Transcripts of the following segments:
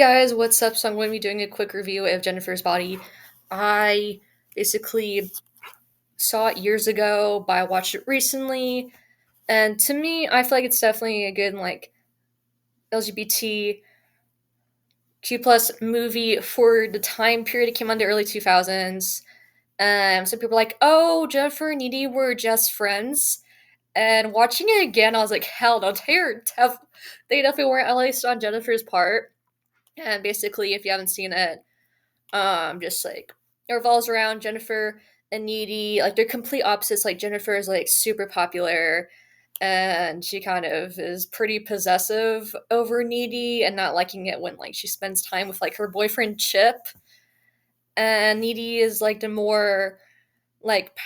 Guys, what's up? So I'm going to be doing a quick review of Jennifer's Body. I basically saw it years ago, but I watched it recently, and to me, I feel like it's definitely a good LGBTQ plus movie for the time period it came out in the early 2000s. Some people are like, "Oh, Jennifer and Needy were just friends," and watching it again, I was like, "Hell no, they definitely weren't, at least on Jennifer's part." And basically, if you haven't seen it, just like it revolves around Jennifer and Needy. Like they're complete opposites. Like Jennifer is like super popular and she kind of is pretty possessive over Needy and not liking it when like she spends time with like her boyfriend Chip. And Needy is like the more like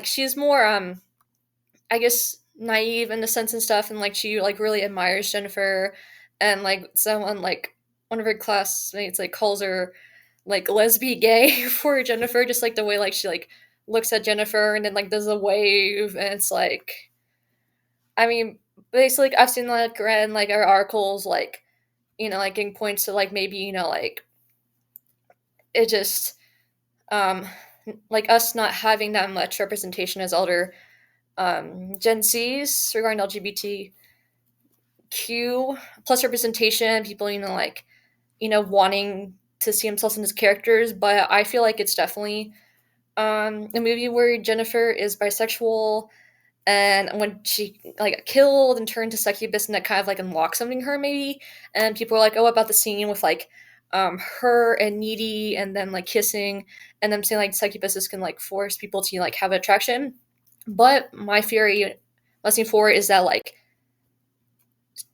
she's more I guess naive in the sense and stuff, and like she like really admires Jennifer, and like someone like one of her classmates like calls her like lesbian gay for Jennifer, just like the way like she like looks at Jennifer and then like does a wave, and it's like I mean basically like, I've seen like read like our articles like like getting points to like maybe like it just um like us not having that much representation as elder Gen Zs regarding LGBTQ plus representation, people, wanting to see themselves in these characters. But I feel like it's definitely a movie where Jennifer is bisexual, and when she like got killed and turned to succubus, and that kind of like unlocks something in her maybe. And people are like, oh, about the scene with like her and Needy and then like kissing, and them saying like succubuses can like force people to like have attraction. But my theory, listening forward, is that like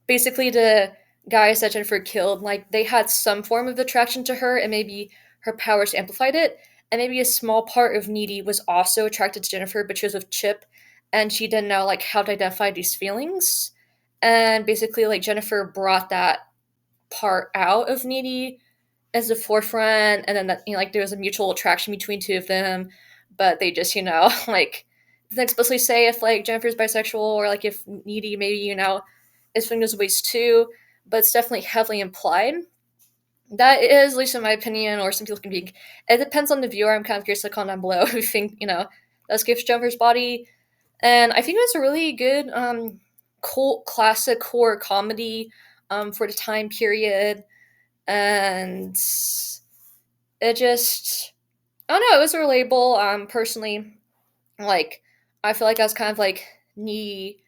basically the guys that Jennifer killed, like they had some form of attraction to her, and maybe her powers amplified it. And maybe a small part of Needy was also attracted to Jennifer, but she was with Chip, and she didn't know like how to identify these feelings. And basically, like Jennifer brought that part out of Needy as the forefront, and then that like there was a mutual attraction between two of them, but they just like didn't explicitly say if like Jennifer's bisexual or like if Needy maybe is feeling those ways too, but it's definitely heavily implied. That is, at least in my opinion, or some people can be. It depends on the viewer. I'm kind of curious to comment down below who think that's gives Jennifer's Body, and I think it was a really good cult classic horror comedy for the time period, and it just I don't know, it was relatable. Personally, like I feel like I was kind of like needy,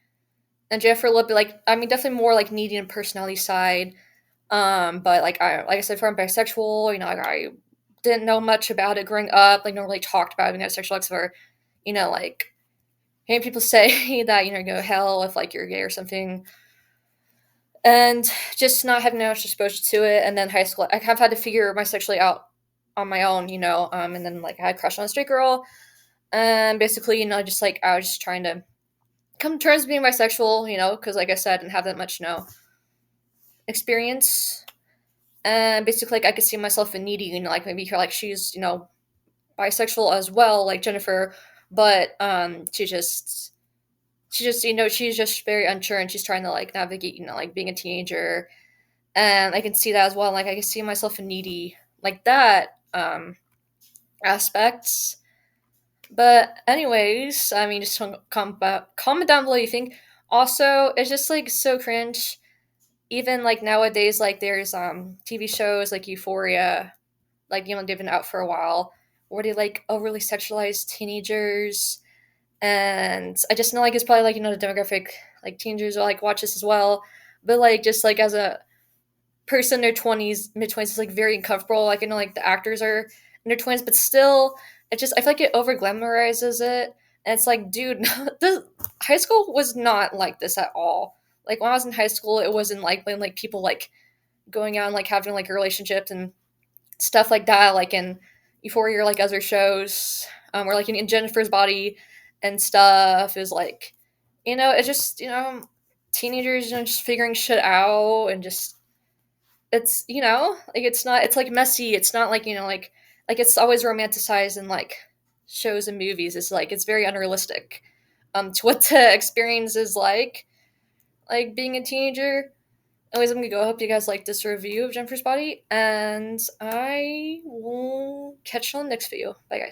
and Jennifer a little bit like I mean definitely more like needy in personality side. But like I said, for I'm bisexual, like I didn't know much about it growing up. Like no really talked about being bisexual except for like hearing people say that go to hell if like you're gay or something, and just not having much exposure to it. And then high school, I kind of had to figure my sexuality out on my own, and then like I had a crush on a straight girl, and basically, just like I was just trying to come to terms with being bisexual, because like I said, I didn't have that much, experience. And basically, like I could see myself in Needy, like maybe her, like she's, bisexual as well, like Jennifer, but she just, she's just very unsure, and she's trying to like navigate, like being a teenager, and I can see that as well. Like I can see myself in Needy, like that aspects. But anyways, I mean, just comment down below what you think. Also, it's just like so cringe. Even like nowadays, like there's TV shows like Euphoria, like they've been out for a while, where they like overly sexualize teenagers, and I just know like it's probably like the demographic like teenagers will like watch this as well, but like just like as a person in their 20s, mid 20s is like very uncomfortable. Like I know like the actors are in their 20s, but still, it just I feel like it over glamorizes it. And it's like, dude, this high school was not like this at all. Like when I was in high school, it wasn't like when like people like going out and like having like relationships and stuff like that. Like in Euphoria or like other shows, or like in Jennifer's Body and stuff is like, it's just teenagers just figuring shit out, and just it's like it's not it's like messy, it's not like like it's always romanticized in like shows and movies. It's like it's very unrealistic to what the experience is like being a teenager. Anyways, I'm gonna go. I hope you guys like this review of Jennifer's Body, and I will catch you on the next video. Bye, guys.